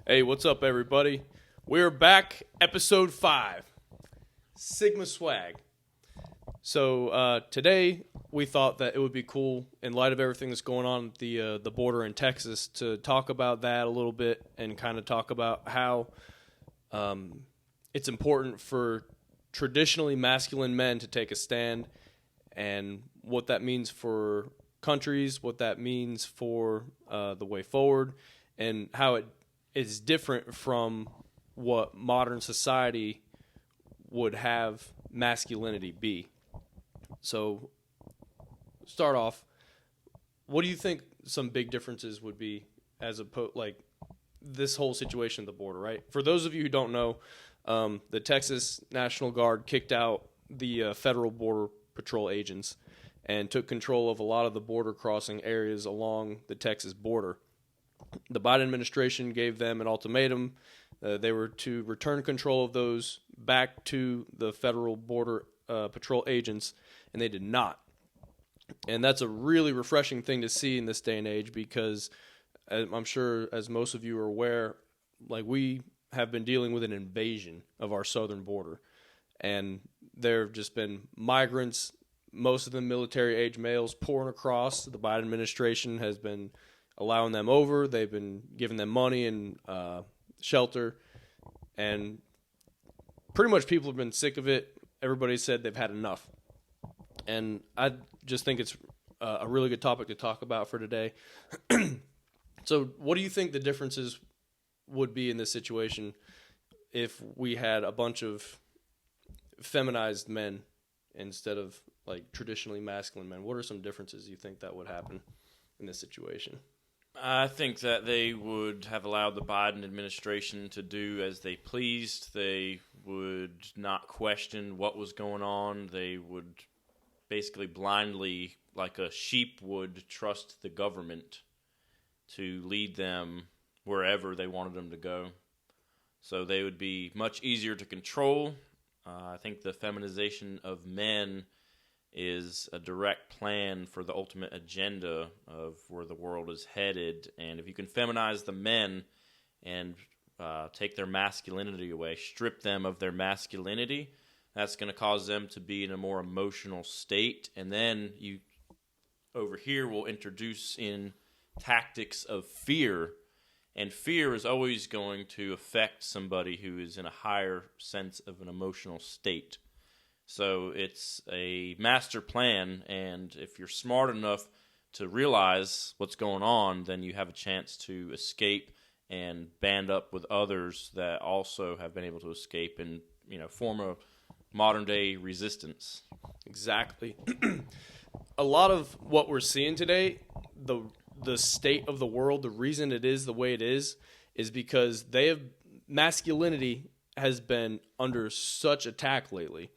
Hey, what's up, everybody? We're back, episode 5, Sigma Swag. So today we thought that it would be cool, in light of everything that's going on at the border in Texas, to talk about that a little bit and kind of talk about how it's important for traditionally masculine men to take a stand and what that means for countries, what that means for the way forward, and how it is different from what modern society would have masculinity be. So, start off, what do you think some big differences would be as like this whole situation at the border, right? For those of you who don't know, the Texas National Guard kicked out the federal border patrol agents and took control of a lot of the border crossing areas along the Texas border. The Biden administration gave them an ultimatum. They were to return control of those back to the federal border patrol agents, and they did not. And that's a really refreshing thing to see in this day and age because I'm sure, as most of you are aware, like we have been dealing with an invasion of our southern border. And there have just been migrants, most of them military-age males, pouring across. The Biden administration has been allowing them over. They've been giving them money and shelter. And pretty much people have been sick of it. Everybody said they've had enough. And I just think it's a really good topic to talk about for today. So what do you think the differences would be in this situation if we had a bunch of feminized men instead of like traditionally masculine men? What are some differences you think that would happen in this situation? I think that they would have allowed the Biden administration to do as they pleased. They would not question what was going on. They would basically blindly, like a sheep would, trust the government to lead them wherever they wanted them to go. So they would be much easier to control. I think the feminization of men is a direct plan for the ultimate agenda of where the world is headed. And if you can feminize the men and take their masculinity away, strip them of their masculinity, that's going to cause them to be in a more emotional state. And then you, over here, will introduce in tactics of fear. And fear is always going to affect somebody who is in a higher sense of an emotional state. So it's a master plan, and if you're smart enough to realize what's going on, then you have a chance to escape and band up with others that also have been able to escape and, form a modern-day resistance. Exactly. A lot of what we're seeing today, the state of the world, the reason it is the way it is because masculinity has been under such attack lately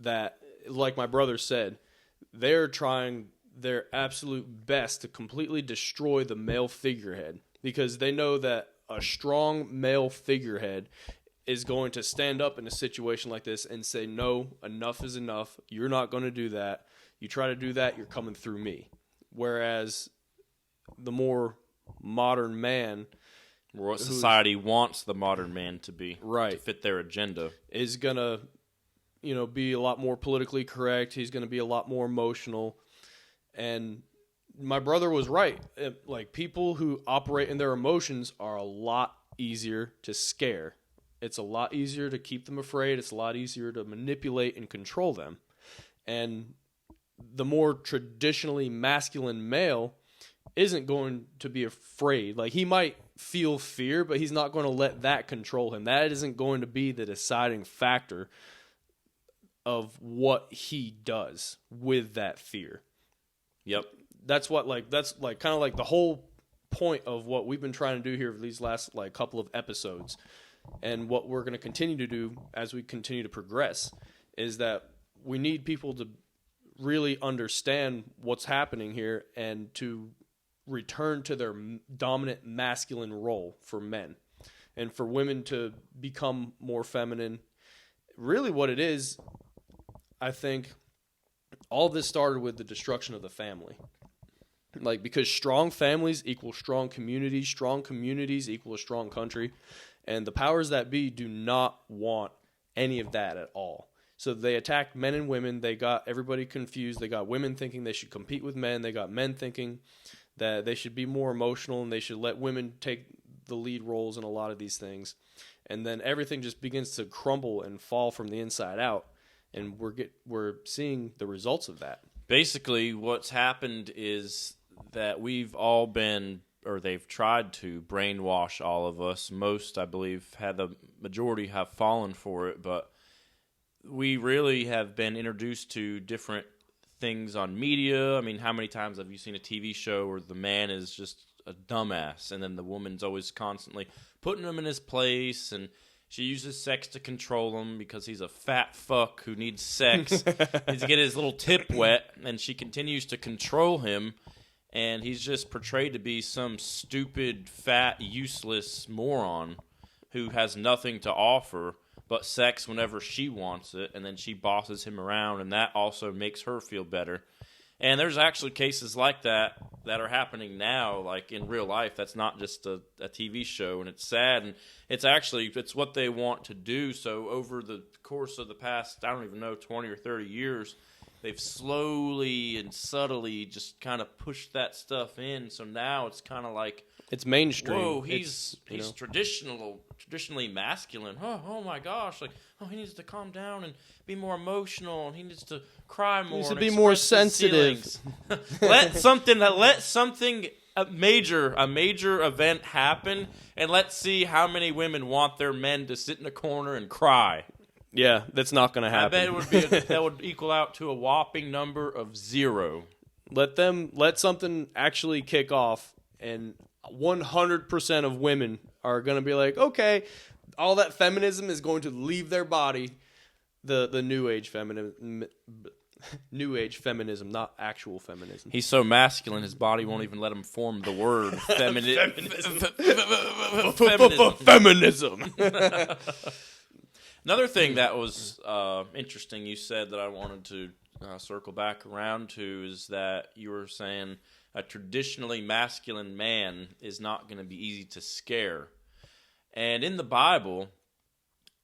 that, like my brother said, they're trying their absolute best to completely destroy the male figurehead because they know that a strong male figurehead is going to stand up in a situation like this and say, no, enough is enough. You're not going to do that. You try to do that, you're coming through me. Whereas the more modern man, what society wants the modern man to be, right, to fit their agenda, is going to be a lot more politically correct. He's going to be a lot more emotional. And my brother was right. Like, people who operate in their emotions are a lot easier to scare. It's a lot easier to keep them afraid. It's a lot easier to manipulate and control them. And the more traditionally masculine male isn't going to be afraid. Like, he might feel fear, but he's not going to let that control him. That isn't going to be the deciding factor of what he does with that fear. Yep. That's kind of like the whole point of what we've been trying to do here for these last couple of episodes, and what we're going to continue to do as we continue to progress is that we need people to really understand what's happening here and to return to their dominant masculine role for men, and for women to become more feminine. Really what it is, I think all this started with the destruction of the family. Like, because strong families equal strong communities equal a strong country, and the powers that be do not want any of that at all. So they attacked men and women. They got everybody confused. They got women thinking they should compete with men. They got men thinking that they should be more emotional and they should let women take the lead roles in a lot of these things. And then everything just begins to crumble and fall from the inside out, and we're seeing the results of that. Basically, what's happened is that we've all been, or they've tried to brainwash all of us. Most, I believe, the majority have fallen for it, but we really have been introduced to different things on media. I mean, how many times have you seen a TV show where the man is just a dumbass, and then the woman's always constantly putting him in his place, and she uses sex to control him because he's a fat fuck who needs sex, needs to get his little tip wet, and she continues to control him, and he's just portrayed to be some stupid, fat, useless moron who has nothing to offer but sex whenever she wants it, and then she bosses him around, and that also makes her feel better. And there's actually cases like that are happening now, like in real life. That's not just a TV show, and it's sad, and it's what they want to do. So over the course of the past, I don't even know, 20 or 30 years, they've slowly and subtly just kind of pushed that stuff in. So now it's kind of like, it's mainstream. Whoa, he's traditionally masculine. Oh my gosh! Like, he needs to calm down and be more emotional, and he needs to cry more. He needs to be more sensitive. let something a major event happen, and let's see how many women want their men to sit in a corner and cry. Yeah, that's not going to happen. I bet that would equal out to a whopping number of 0. Let something actually kick off, and 100% of women are going to be like, okay, all that feminism is going to leave their body. The new age feminism, not actual feminism. He's so masculine, his body won't even let him form the word feminism. Another thing that was interesting you said that I wanted to circle back around to is that you were saying a traditionally masculine man is not going to be easy to scare. And in the Bible,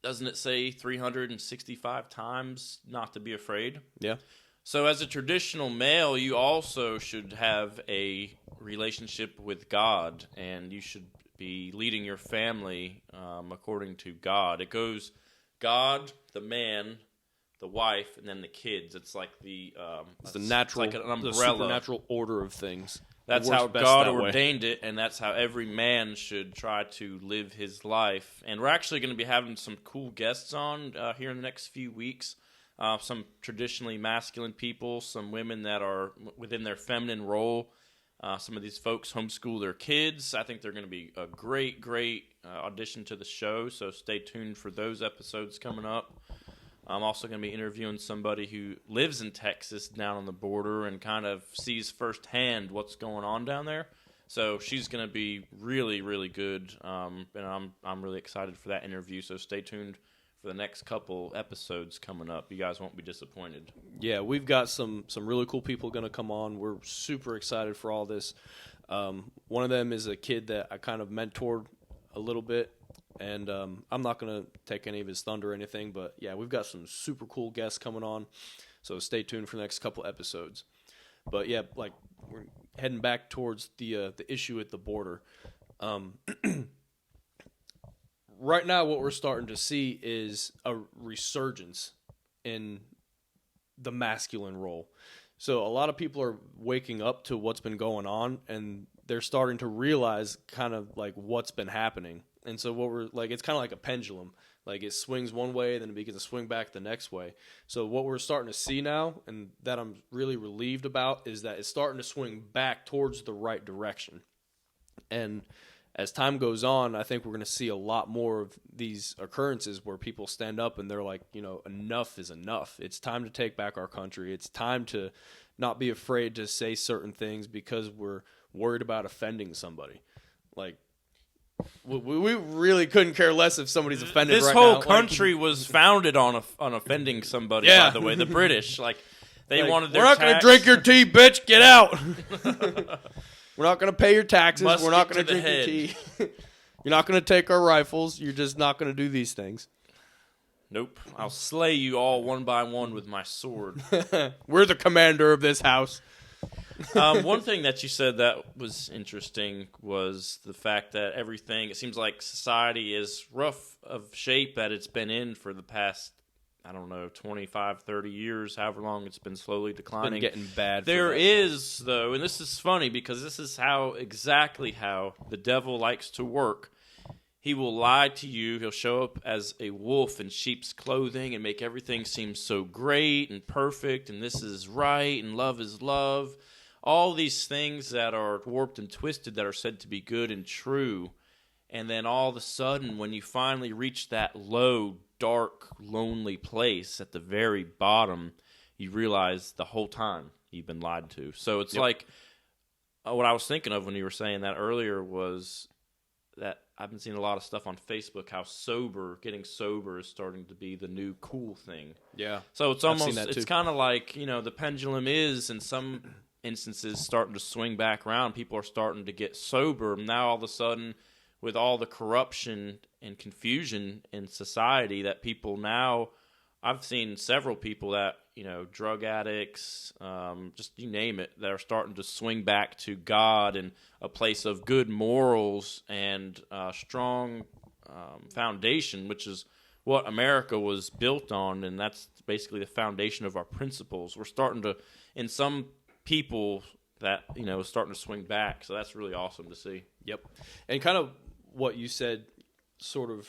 doesn't it say 365 times not to be afraid? Yeah. So as a traditional male, you also should have a relationship with God, and you should be leading your family according to God. It goes God, the man, the wife, and then the kids. It's like it's the natural, like an umbrella. The supernatural order of things. That's how God ordained it, and that's how every man should try to live his life. And we're actually going to be having some cool guests on here in the next few weeks. Some traditionally masculine people, some women that are within their feminine role. Some of these folks homeschool their kids. I think they're going to be a great, great addition to the show, so stay tuned for those episodes coming up. I'm also going to be interviewing somebody who lives in Texas down on the border and kind of sees firsthand what's going on down there. So she's going to be really, really good, and I'm really excited for that interview. So stay tuned for the next couple episodes coming up. You guys won't be disappointed. Yeah, we've got some really cool people going to come on. We're super excited for all this. One of them is a kid that I kind of mentored a little bit. And I'm not going to take any of his thunder or anything, but yeah, we've got some super cool guests coming on, so stay tuned for the next couple episodes. But yeah, like we're heading back towards the issue at the border. Right now, what we're starting to see is a resurgence in the masculine role. So a lot of people are waking up to what's been going on, and they're starting to realize kind of like what's been happening. And so what we're like, it's kind of like a pendulum. Like it swings one way, then it begins to swing back the next way. So what we're starting to see now, and that I'm really relieved about, is that it's starting to swing back towards the right direction. And as time goes on, I think we're going to see a lot more of these occurrences where people stand up and they're like, enough is enough. It's time to take back our country. It's time to not be afraid to say certain things because we're worried about offending somebody. Like, we really couldn't care less if somebody's offended. This right whole now. country was founded on offending somebody. Yeah. By the way, the British, like They Like, wanted their we're not going to tax- drink your tea, bitch. Get out. We're not going to pay your taxes. Musket We're not to going to the drink your head. tea. You're not going to take our rifles. You're just not going to do these things. Nope. I'll slay you all one by one with my sword. We're the commander of this house. One thing that you said that was interesting was the fact that it seems like society is rough of shape that it's been in for the past, 25, 30 years, however long it's been slowly declining. Been getting bad. There is, though, and this is funny because this is exactly how the devil likes to work. He will lie to you. He'll show up as a wolf in sheep's clothing and make everything seem so great and perfect, and this is right, and love is love. All these things that are warped and twisted that are said to be good and true. And then all of a sudden, when you finally reach that low, dark, lonely place at the very bottom, you realize the whole time you've been lied to. So it's like what I was thinking of when you were saying that earlier was that I've been seeing a lot of stuff on Facebook how getting sober is starting to be the new cool thing. Yeah. So it's it's kind of like, the pendulum is in some instances starting to swing back around. People are starting to get sober. And now all of a sudden, with all the corruption and confusion in society that people now, I've seen several people that, drug addicts, just you name it, that are starting to swing back to God and a place of good morals and strong foundation, which is what America was built on, and that's basically the foundation of our principles. We're starting to, in some people, that, starting to swing back, so that's really awesome to see. Yep. And kind of what you said sort of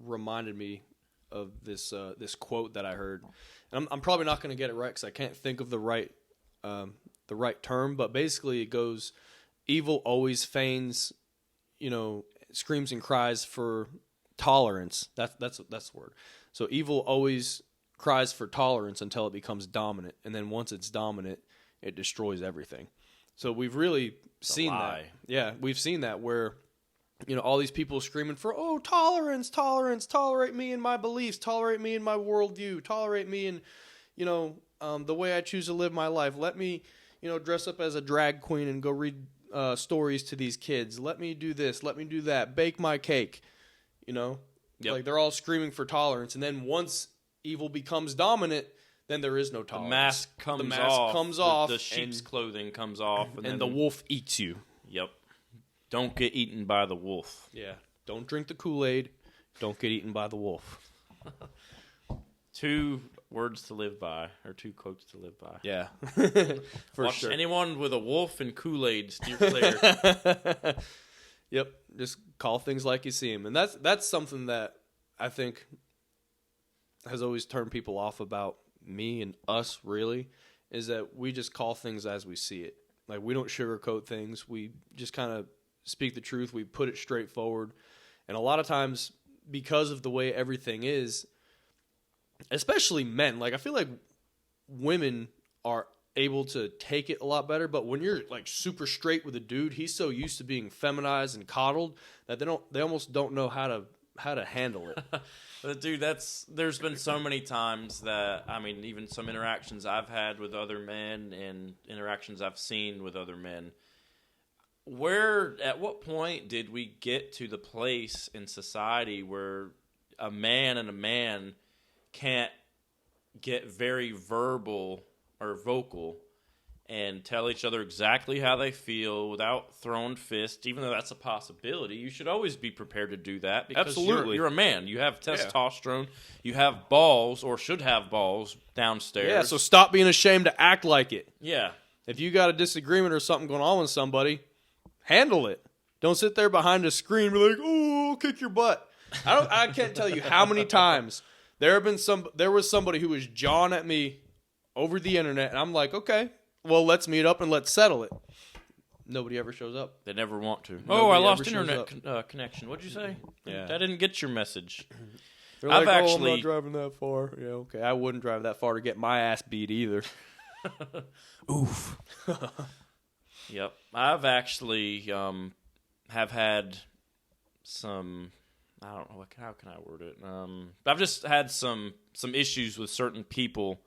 reminded me of this quote that I heard. And I'm probably not going to get it right because I can't think of the right term, but basically it goes, evil always feigns, screams and cries for tolerance. That's the word. So evil always cries for tolerance until it becomes dominant, and then once it's dominant, it destroys everything. So we've really seen that. Yeah, we've seen that where all these people screaming for, tolerance, tolerate me and my beliefs, tolerate me and my worldview, tolerate me and, the way I choose to live my life. Let me, dress up as a drag queen and go read stories to these kids. Let me do this. Let me do that. Bake my cake. Yep. Like they're all screaming for tolerance. And then once evil becomes dominant, then there is no tolerance. The mask comes off. The sheep's clothing comes off. And then the wolf eats you. Yep. Don't get eaten by the wolf. Yeah. Don't drink the Kool-Aid. Don't get eaten by the wolf. 2 words to live by, or 2 quotes to live by. Yeah. Watch sure. Anyone with a wolf and Kool-Aid, steer clear. Yep. Just call things like you see them. And that's something that I think has always turned people off about me and us, really, is that we just call things as we see it. Like, we don't sugarcoat things. We just kind of speak the truth. We put it straight forward. And a lot of times, because of the way everything is, especially men, like, I feel like women are able to take it a lot better, but when you're like super straight with a dude, he's so used to being feminized and coddled that they almost don't know how to handle it. But dude, there's been so many times that, even some interactions I've had with other men and interactions I've seen with other men, at what point did we get to the place in society where a man and a man can't get very verbal or vocal and tell each other exactly how they feel without throwing fists, even though that's a possibility? You should always be prepared to do that because Absolutely. You're a man. You have testosterone. You have balls, or should have balls, downstairs. Yeah, so stop being ashamed to act like it. Yeah. If you got a disagreement or something going on with somebody, handle it. Don't sit there behind a screen and be like, "Oh, I'll kick your butt." I can't tell you how many times there was somebody who was jawing at me over the internet, and I'm like, "Okay, well, let's meet up and let's settle it." Nobody ever shows up. They never want to. Nobody I lost ever internet connection. What'd you say? Yeah. I didn't get your message. They're like, I'm not driving that far. Yeah, okay. I wouldn't drive that far to get my ass beat either. Oof. Yep. I've actually have had some, I don't know, how can I word it? I've just had some issues with certain people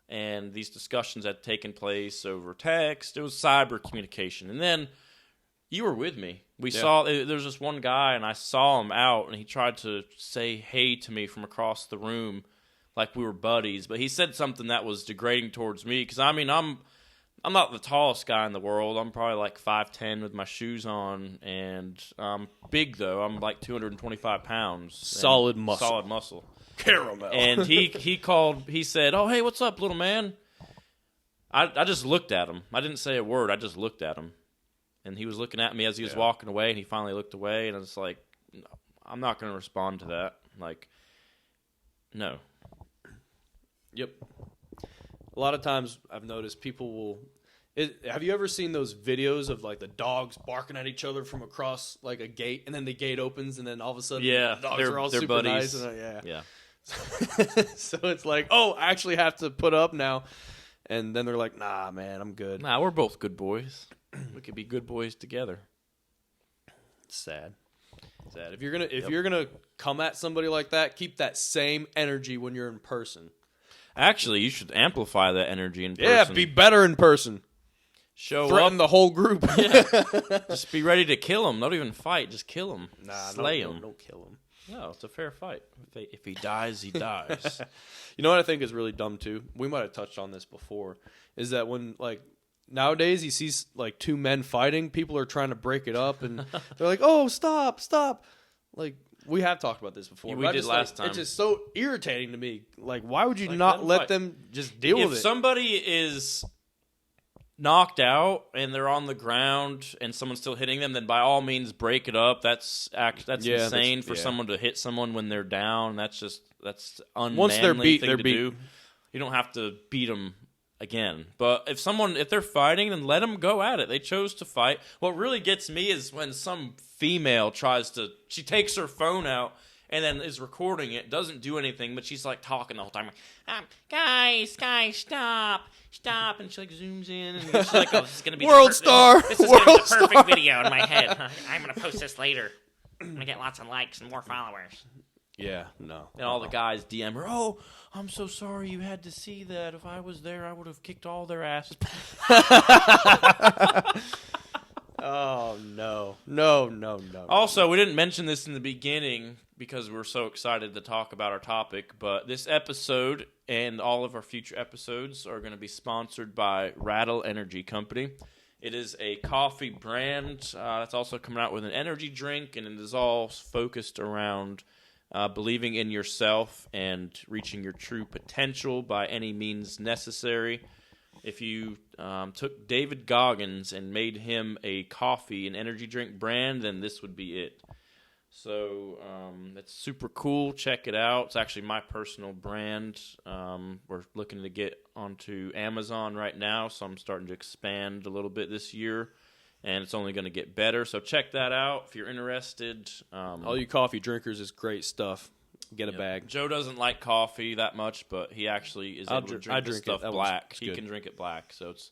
and these discussions had taken place over text. It was cyber communication. And then you were with me. We saw, there's this one guy, and I saw him out, and he tried to say hey to me from across the room like we were buddies. But he said something that was degrading towards me, because, I mean, I'm not the tallest guy in the world. I'm probably like 5'10" with my shoes on, and I'm big, though. I'm like 225 pounds. Solid muscle. Solid muscle. Caramel. And he said, "Oh, hey, what's up, little man?" I just looked at him. I didn't say a word. I just looked at him. And he was looking at me as he was walking away, and he finally looked away, and I was like, no, I'm not going to respond to that. Like, no. Yep. A lot of times I've noticed people will have you ever seen those videos of like the dogs barking at each other from across like a gate, and then the gate opens, and then all of a sudden the dogs are all super buddies. nice? And, yeah. So it's like, oh, I actually have to put up now. And then they're like, nah, man, I'm good. Nah, we're both good boys. We could be good boys together. It's sad. If you're gonna come at somebody like that, keep that same energy when you're in person. Actually, you should amplify that energy in person. Yeah, be better in person. Threaten the whole group. Yeah. Just be ready to kill him. Don't even fight. Just kill him. Slay him. Don't kill him. No, it's a fair fight. If he dies, he dies. You know what I think is really dumb too? We might have touched on this before. Is that when like nowadays you see like two men fighting, people are trying to break it up, and they're like, "Oh, stop!" Like we have talked about this before. We did last time. It's just so irritating to me. Like, why would you not let them just deal with it? If somebody is knocked out and they're on the ground and someone's still hitting them, then by all means break it up. That's insane for someone to hit someone when they're down. That's unmanly. Once they're beat, thing to do. You don't have to beat them again. But if they're fighting, then let them go at it. They chose to fight. What really gets me is when some female she takes her phone out and then is recording it, doesn't do anything, but she's like talking the whole time. Guys, stop. And she like zooms in, and she's like, "Oh, this is gonna be World star. This is gonna be the perfect video in my head. I'm gonna post this later. I'm gonna get lots of likes and more followers." Yeah, no. And all the guys DM her, "Oh, I'm so sorry you had to see that. If I was there, I would have kicked all their asses." Oh, no. Also, we didn't mention this in the beginning because we're so excited to talk about our topic, but this episode and all of our future episodes are going to be sponsored by Rattle Energy Company. It is a coffee brand that's also coming out with an energy drink, and it is all focused around believing in yourself and reaching your true potential by any means necessary. If you took David Goggins and made him a coffee and energy drink brand, then this would be it. So it's super cool. Check it out. It's actually my personal brand. We're looking to get onto Amazon right now, so I'm starting to expand a little bit this year, and it's only going to get better. So check that out if you're interested. All you coffee drinkers is great stuff. Get a bag. Joe doesn't like coffee that much, but he actually is able to drink this stuff black. He can drink it black, so it's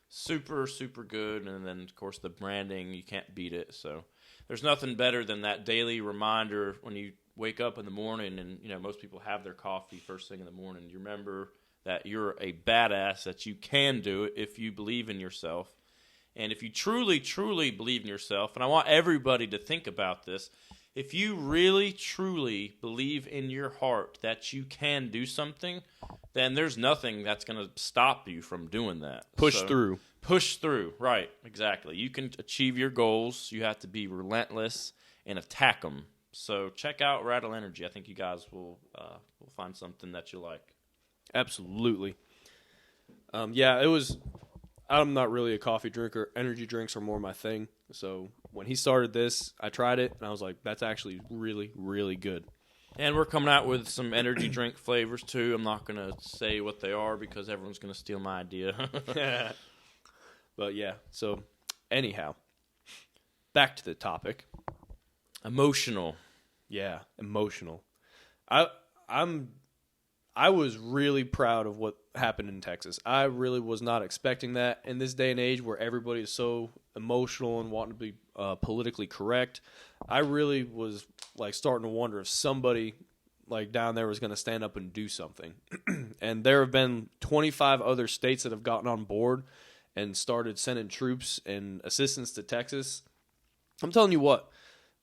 super, super good. And then, of course, the branding, you can't beat it. So there's nothing better than that daily reminder when you wake up in the morning, and most people have their coffee first thing in the morning. You remember that you're a badass, that you can do it if you believe in yourself. And if you truly, truly believe in yourself, and I want everybody to think about this, if you really, truly believe in your heart that you can do something, then there's nothing that's going to stop you from doing that. Push through. Right, exactly. You can achieve your goals. You have to be relentless and attack them. So check out Rattle Energy. I think you guys will find something that you like. Absolutely. It was... I'm not really a coffee drinker. Energy drinks are more my thing. So when he started this, I tried it, and I was like, that's actually really, really good. And we're coming out with some energy drink flavors, too. I'm not going to say what they are because everyone's going to steal my idea. But, yeah. So, anyhow, back to the topic. Emotional. Yeah, emotional. I was really proud of what happened in Texas. I really was not expecting that in this day and age where everybody is so emotional and wanting to be politically correct. I really was like starting to wonder if somebody like down there was going to stand up and do something. And there have been 25 other states that have gotten on board and started sending troops and assistance to Texas. I'm telling you what,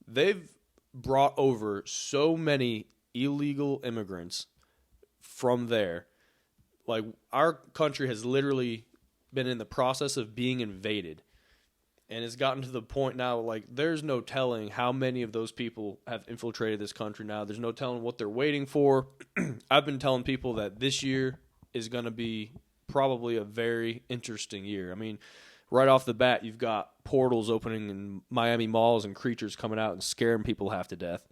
they've brought over so many illegal immigrants from there. Like, our country has literally been in the process of being invaded. And it's gotten to the point now, like, there's no telling how many of those people have infiltrated this country now. There's no telling what they're waiting for. I've been telling people that this year is going to be probably a very interesting year. I mean, right off the bat, you've got portals opening in Miami malls and creatures coming out and scaring people half to death.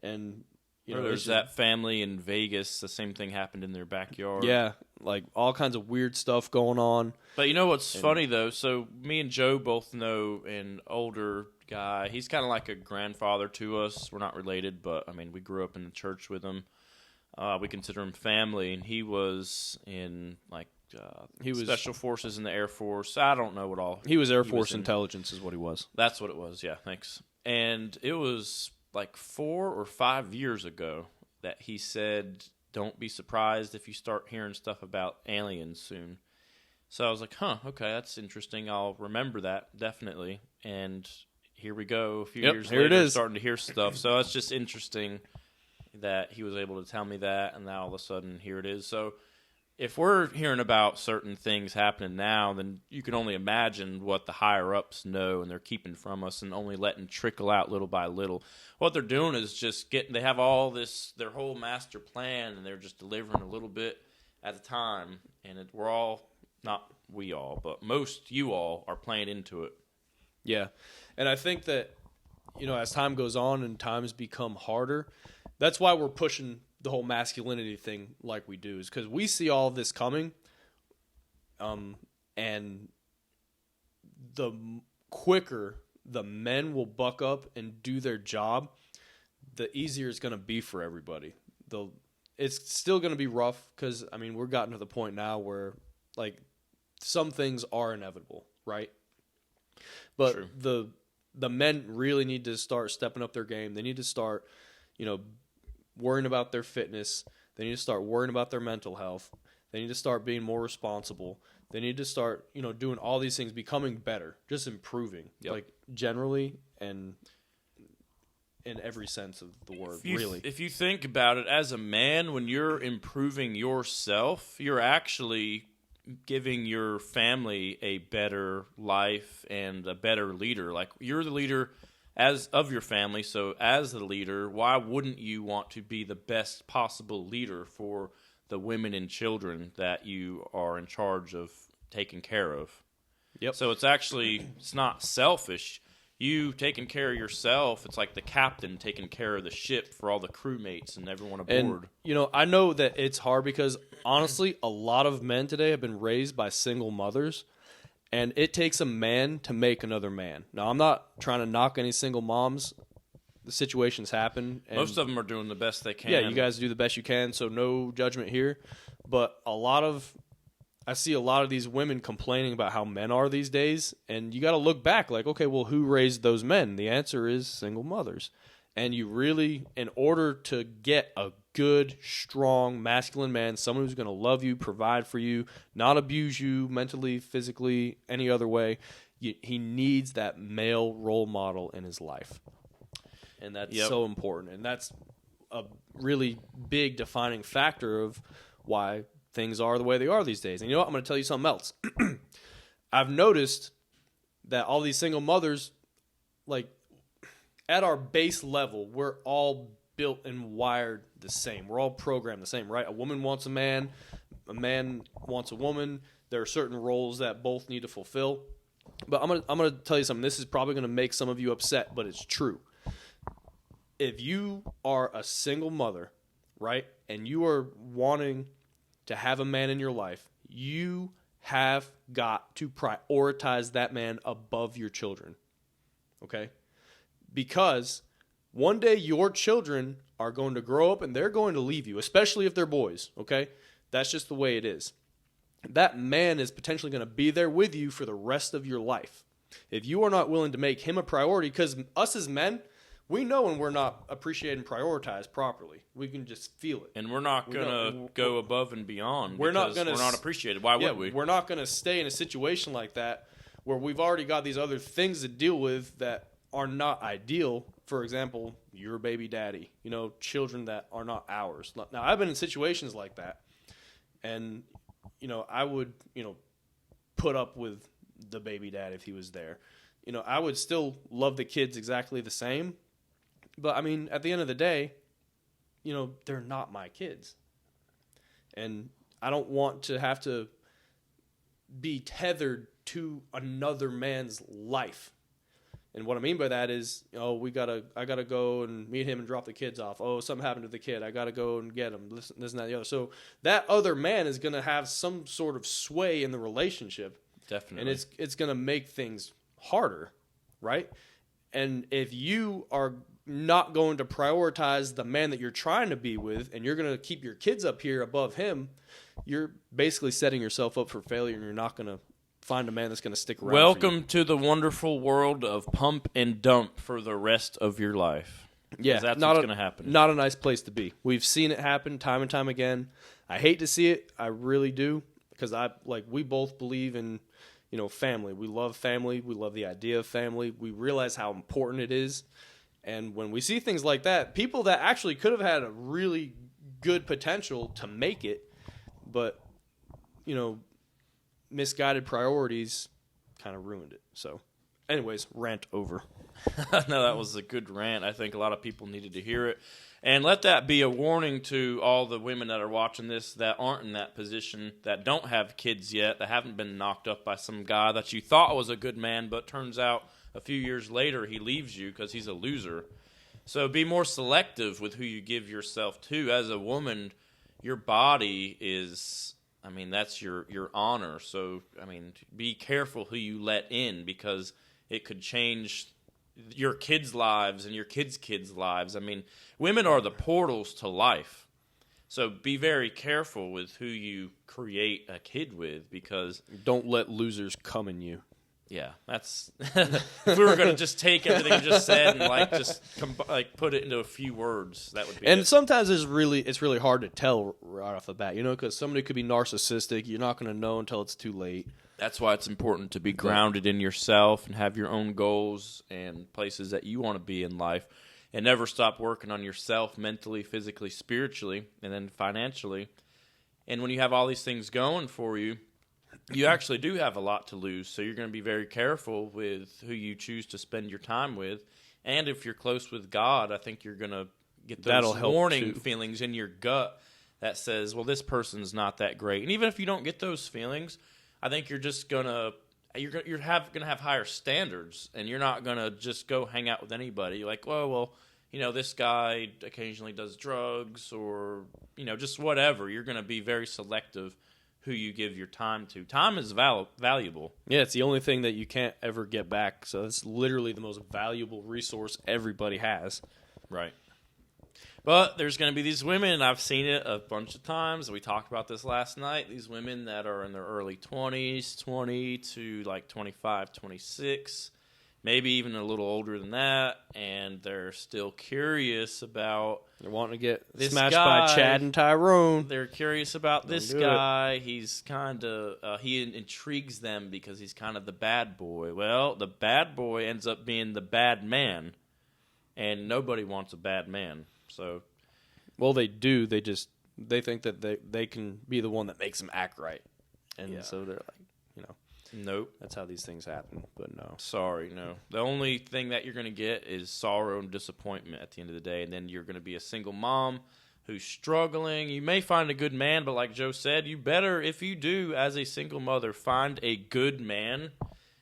And, you know, there's that family in Vegas. The same thing happened in their backyard. Yeah, like all kinds of weird stuff going on. But you know what's funny, though? So me and Joe both know an older guy. He's kind of like a grandfather to us. We're not related, but, I mean, we grew up in the church with him. We consider him family, and he was in, like, he was Special Forces in the Air Force. I don't know what all. He was Air Force Intelligence is what he was. That's what it was, yeah, thanks. And it was like 4 or 5 years ago that he said, don't be surprised if you start hearing stuff about aliens soon. So I was like, okay, that's interesting. I'll remember that, definitely. And here we go, a few years later, it is. Starting to hear stuff. So it's just interesting that he was able to tell me that, and now all of a sudden, here it is. So if we're hearing about certain things happening now, then you can only imagine what the higher-ups know, and they're keeping from us and only letting trickle out little by little. What they're doing is just they have all this, their whole master plan, and they're just delivering a little bit at a time. And we're all, not we all, but most you all are playing into it. Yeah. And I think that, you know, as time goes on and times become harder, that's why we're pushing the whole masculinity thing like we do, is because we see all of this coming, and the quicker the men will buck up and do their job, the easier it's going to be for everybody. It's still going to be rough because, I mean, we're gotten to the point now where, like, some things are inevitable, right? But True. the men really need to start stepping up their game. They need to start, you know, worrying about their fitness. They need to start worrying about their mental health. They need to start being more responsible. They need to start, you know, doing all these things, becoming better, just improving, like generally and in every sense of the word, really. If you think about it, as a man, when you're improving yourself, you're actually giving your family a better life and a better leader. Like, you're the leader as of your family, so as the leader, why wouldn't you want to be the best possible leader for the women and children that you are in charge of taking care of? Yep. So it's not selfish. You taking care of yourself, it's like the captain taking care of the ship for all the crewmates and everyone aboard. And, you know, I know that it's hard because, honestly, a lot of men today have been raised by single mothers. And it takes a man to make another man. Now, I'm not trying to knock any single moms. The situations happen. And most of them are doing the best they can. Yeah, you guys do the best you can, so no judgment here. But I see a lot of these women complaining about how men are these days. And you got to look back like, okay, well, who raised those men? The answer is single mothers. And you really, in order to get a good, strong, masculine man, someone who's going to love you, provide for you, not abuse you mentally, physically, any other way, he needs that male role model in his life. And that's so important. And that's a really big defining factor of why things are the way they are these days. And you know what? I'm going to tell you something else. I've noticed that all these single mothers, like, at our base level, we're all built and wired the same. We're all programmed the same, right? A woman wants a man wants a woman. There are certain roles that both need to fulfill. But I'm gonna tell you something. This is probably gonna make some of you upset, but it's true. If you are a single mother, right, and you are wanting to have a man in your life, you have got to prioritize that man above your children, okay? Because one day your children are going to grow up and they're going to leave you, especially if they're boys, okay? That's just the way it is. That man is potentially going to be there with you for the rest of your life. If you are not willing to make him a priority, because us as men, we know when we're not appreciated and prioritized properly. We can just feel it. And we're not going to go above and beyond we're not because gonna, we're not appreciated. Why would we? We're not going to stay in a situation like that where we've already got these other things to deal with that are not ideal. For example, your baby daddy, children that are not ours. Now, I've been in situations like that, and, I would, put up with the baby dad if he was there. I would still love the kids exactly the same, but, I mean, at the end of the day, they're not my kids. And I don't want to have to be tethered to another man's life. And what I mean by that is, I gotta go and meet him and drop the kids off. Oh, something happened to the kid. I gotta go and get him. This and that, and the other. So that other man is gonna have some sort of sway in the relationship. Definitely. And it's gonna make things harder, right? And if you are not going to prioritize the man that you're trying to be with, and you're gonna keep your kids up here above him, you're basically setting yourself up for failure, and you're not gonna find a man that's going to stick around. Welcome to the wonderful world of pump and dump for the rest of your life. Yeah, that's what's going to happen. Not a nice place to be. We've seen it happen time and time again. I hate to see it. I really do, because we both believe in, family. We love family. We love the idea of family. We realize how important it is. And when we see things like that, people that actually could have had a really good potential to make it, but misguided priorities kind of ruined it. So, anyways, rant over. No, that was a good rant. I think a lot of people needed to hear it. And let that be a warning to all the women that are watching this that aren't in that position, that don't have kids yet, that haven't been knocked up by some guy that you thought was a good man, but turns out a few years later he leaves you because he's a loser. So be more selective with who you give yourself to. As a woman, your body is... that's your honor. So, be careful who you let in, because it could change your kids' lives and your kids' lives. Women are the portals to life. So be very careful with who you create a kid with, because... Don't let losers come in you. Yeah, that's... If we were going to just take everything you just said and put it into a few words, that would be And it. sometimes it's really hard to tell right off the bat, because somebody could be narcissistic. You're not going to know until it's too late. That's why it's important to be grounded in yourself and have your own goals and places that you want to be in life, and never stop working on yourself mentally, physically, spiritually, and then financially. And when you have all these things going for you, you actually do have a lot to lose, so you're going to be very careful with who you choose to spend your time with. And if you're close with God, I think you're going to get those warning feelings in your gut that says, well, this person's not that great. And even if you don't get those feelings, I think you're just going to have higher standards, and you're not going to just go hang out with anybody. Like, well, this guy occasionally does drugs, or, just whatever. You're going to be very selective who you give your time to. Time is valuable. Yeah, it's the only thing that you can't ever get back. So it's literally the most valuable resource everybody has. Right. But there's going to be these women, and I've seen it a bunch of times. We talked about this last night. These women that are in their early 20s, 20 to 25, 26, maybe even a little older than that, and they're still curious about... They're wanting to get this smashed guy. by Chad and Tyrone. They're curious about this guy. He's kind of... he intrigues them because he's kind of the bad boy. Well, the bad boy ends up being the bad man, and nobody wants a bad man. So, well, they do. They think that they can be the one that makes them act right, and so they're like, nope. That's how these things happen. But no, sorry, no. The only thing that you're going to get is sorrow and disappointment at the end of the day, and then you're going to be a single mom who's struggling. You may find a good man, but like Joe said, you better, if you do, as a single mother, find a good man,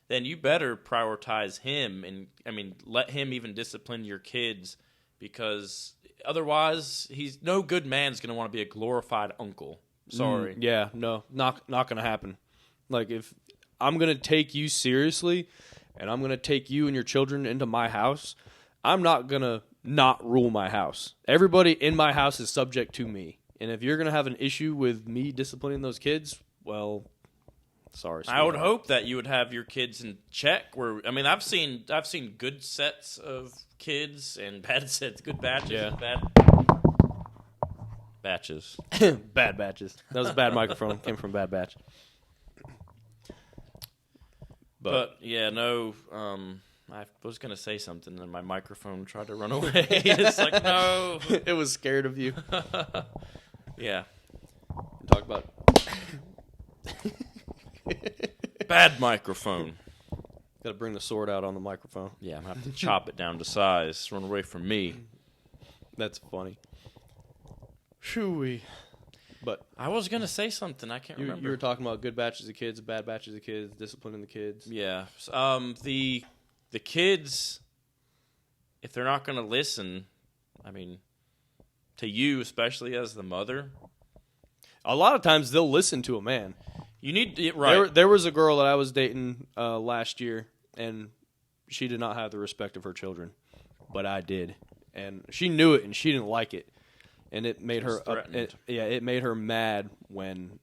then you better prioritize him, and let him even discipline your kids, because otherwise, no good man's going to want to be a glorified uncle. Sorry. Yeah, no, not going to happen. Like, if I'm going to take you seriously, and I'm going to take you and your children into my house, I'm not going to not rule my house. Everybody in my house is subject to me. And if you're going to have an issue with me disciplining those kids, well, Sorry, I would sweetheart. hope that you would have your kids in check. I've seen good sets of kids and bad sets, good batches, and bad batches. Bad batches. That was a bad microphone. Came from Bad Batch. But yeah, no. I was gonna say something, and my microphone tried to run away. It's like no. It was scared of you. Yeah. Talk about Bad microphone. Got to bring the sword out on the microphone. Yeah, I'm gonna have to chop it down to size. Run away from me. That's funny. Shoo-wee. But I was gonna say something. I can't remember. you were talking about good batches of kids, bad batches of kids, disciplining the kids. Yeah. The kids, if they're not gonna listen, I mean, to you especially as the mother, A lot of times they'll listen to a man. you need right. There was a girl that I was dating last year, and she did not have the respect of her children, but I did, and she knew it, and she didn't like it, and it made her it made her mad when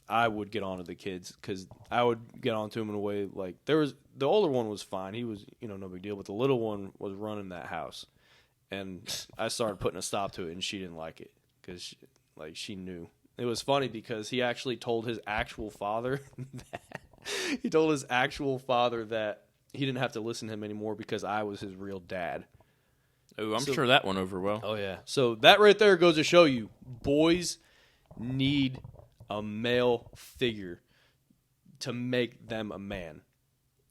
I would get on to the kids, because I would get on to them in a way like the older one was fine, he was no big deal, but the little one was running that house, and I started putting a stop to it, and she didn't like it because she knew. It was funny because he actually told his actual father that he didn't have to listen to him anymore because I was his real dad. Oh, I'm sure that went over well. Oh, yeah. So that right there goes to show you, boys need a male figure to make them a man,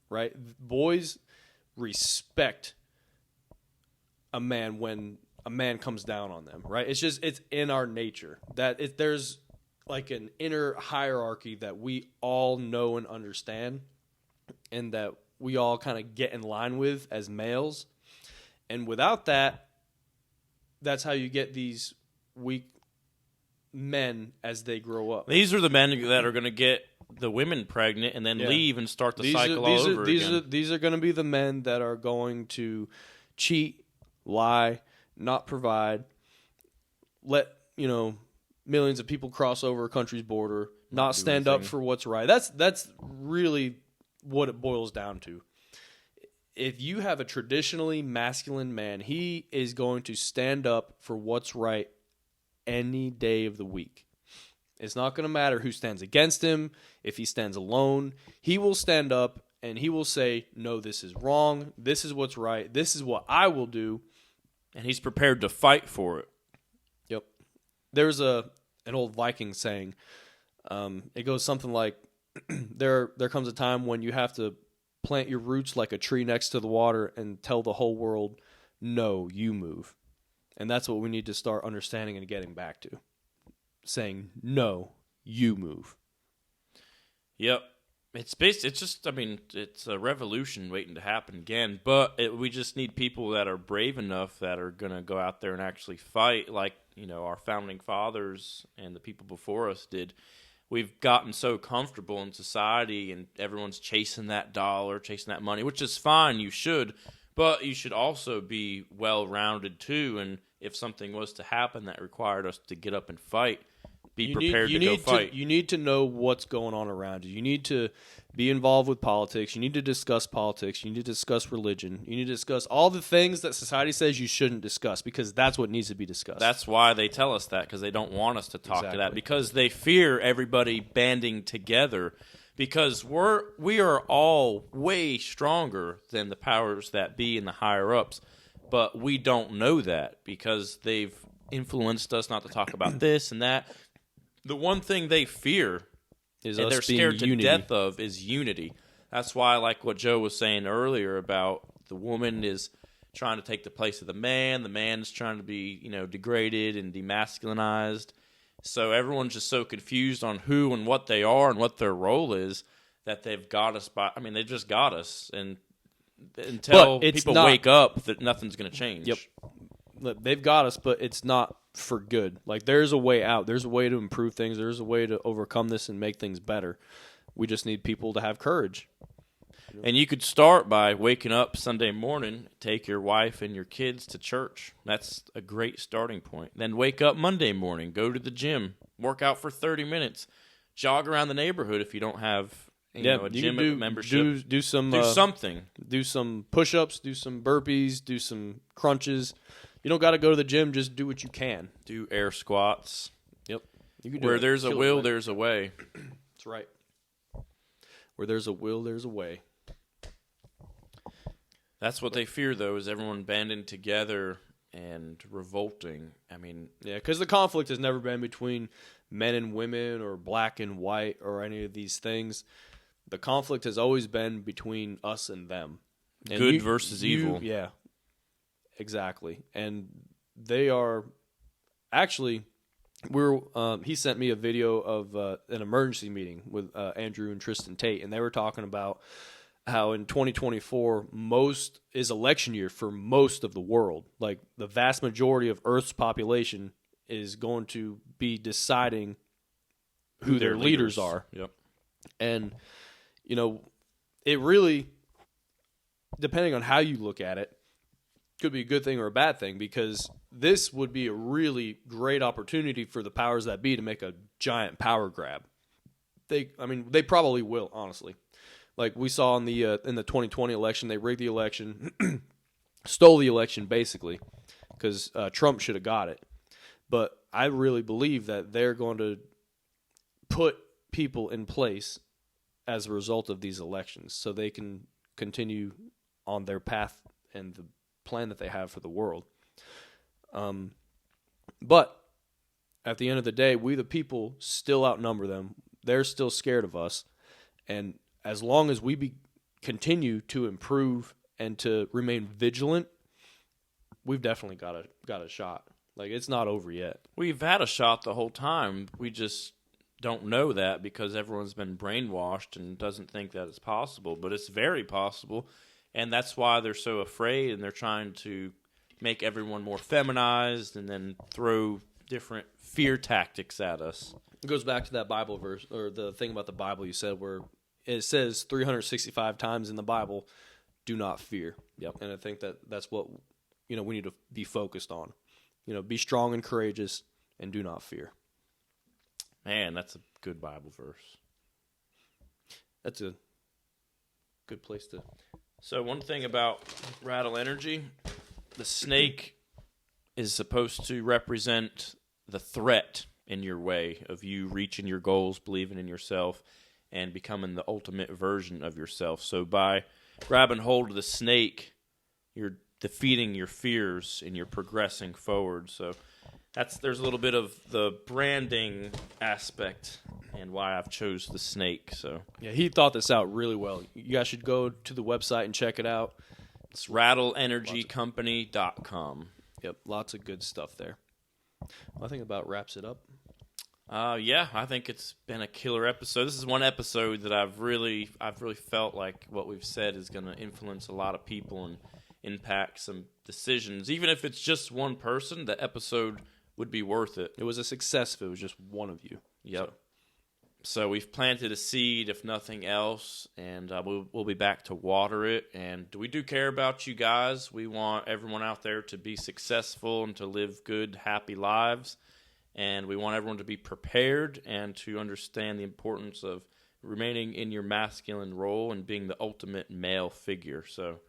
right? Boys respect a man when a man comes down on them, right? It's in our nature that there's like an inner hierarchy that we all know and understand, and that we all kind of get in line with as males. And without that, that's how you get these weak men as they grow up. These are the men that are going to get the women pregnant and then leave and start the cycle all over again. These are going to be the men that are going to cheat, lie, not provide, let millions of people cross over a country's border, not stand up for what's right. That's really what it boils down to. If you have a traditionally masculine man, he is going to stand up for what's right any day of the week. It's not going to matter who stands against him. If he stands alone, he will stand up and he will say, no, this is wrong. This is what's right. This is what I will do. And he's prepared to fight for it. Yep. There's an old Viking saying. It goes something like, there comes a time when you have to plant your roots like a tree next to the water and tell the whole world, no, you move. And that's what we need to start understanding and getting back to. Saying, no, you move. Yep. It's a revolution waiting to happen again, but we just need people that are brave enough that are going to go out there and actually fight like, our founding fathers and the people before us did. We've gotten so comfortable in society and everyone's chasing that dollar, chasing that money, which is fine, you should, but you should also be well-rounded too, and if something was to happen that required us to get up and fight, be prepared to go fight. You need to know what's going on around you. You need to be involved with politics. You need to discuss politics. You need to discuss religion. You need to discuss all the things that society says you shouldn't discuss, because that's what needs to be discussed. That's why they tell us that, because they don't want us to talk to that, because they fear everybody banding together, because we are all way stronger than the powers that be and the higher-ups, but we don't know that because they've influenced us not to talk about this and that. The one thing they fear is and us they're scared being to death of is unity. That's why, like what Joe was saying earlier about the woman is trying to take the place of the man. The man is trying to be, degraded and demasculinized. So everyone's just so confused on who and what they are and what their role is that they've got us they just got us. And until people wake up, that nothing's going to change. Yep. They've got us, but it's not for good. Like, there's a way out. There's a way to improve things. There's a way to overcome this and make things better. We just need people to have courage. And you could start by waking up Sunday morning, take your wife and your kids to church. That's a great starting point. Then wake up Monday morning, go to the gym, work out for 30 minutes, jog around the neighborhood if you don't have a gym membership. Do some Do something. Do some push-ups. Do some burpees. Do some crunches. You don't got to go to the gym. Just do what you can. Do air squats. Yep. You can do Where it. there's a will, there's a way. That's right. Where there's a will, there's a way. That's what they fear, though, is everyone banding together and revolting. I mean, yeah, because the conflict has never been between men and women or black and white or any of these things. The conflict has always been between us and them. And good versus evil. Yeah, exactly. And they are actually, he sent me a video of an emergency meeting with Andrew and Tristan Tate, and they were talking about how in 2024 is election year for most of the world. Like the vast majority of Earth's population is going to be deciding who their leaders are. Yep. And it really, depending on how you look at it, could be a good thing or a bad thing, because this would be a really great opportunity for the powers that be to make a giant power grab. They probably will, honestly. Like we saw in the 2020 election, they rigged the election, stole the election basically, because Trump should have got it. But I really believe that they're going to put people in place as a result of these elections, so they can continue on their path and the plan that they have for the world. But at the end of the day, we the people still outnumber them. They're still scared of us, and as long as we continue to improve and to remain vigilant, we've definitely got a shot. Like, it's not over yet. We've had a shot the whole time. We just don't know that because everyone's been brainwashed and doesn't think that it's possible. But it's very possible, and that's why they're so afraid, and they're trying to make everyone more feminized and then throw different fear tactics at us. It goes back to that Bible verse, or the thing about the Bible you said, where it says 365 times in the Bible, do not fear. Yep. And I think that's what we need to be focused on. Be strong and courageous and do not fear. Man, that's a good Bible verse. That's a good place to. So one thing about Rattle Energy, the snake is supposed to represent the threat in your way of you reaching your goals, believing in yourself, and becoming the ultimate version of yourself. So by grabbing hold of the snake, you're defeating your fears and you're progressing forward. So there's a little bit of the branding aspect and why I've chose the snake. So yeah, he thought this out really well. You guys should go to the website and check it out. It's rattleenergycompany.com. Yep, lots of good stuff there. Well, I think about wraps it up. Yeah, I think it's been a killer episode. This is one episode that I've really felt like what we've said is going to influence a lot of people and impact some decisions. Even if it's just one person, the episode would be worth it. It was a success if it was just one of you. Yep. So we've planted a seed, if nothing else, and we'll be back to water it. And we do care about you guys. We want everyone out there to be successful and to live good, happy lives. And we want everyone to be prepared and to understand the importance of remaining in your masculine role and being the ultimate male figure. So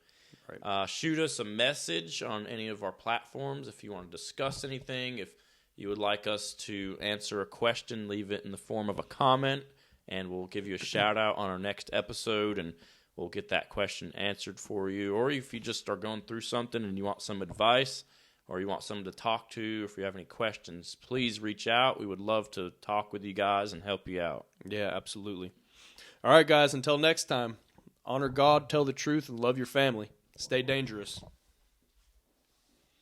shoot us a message on any of our platforms if you want to discuss anything. If you would like us to answer a question, leave it in the form of a comment, and we'll give you a shout-out on our next episode, and we'll get that question answered for you. Or if you just are going through something and you want some advice, or you want someone to talk to, if you have any questions, please reach out. We would love to talk with you guys and help you out. Yeah, absolutely. All right, guys, until next time, honor God, tell the truth, and love your family. Stay dangerous.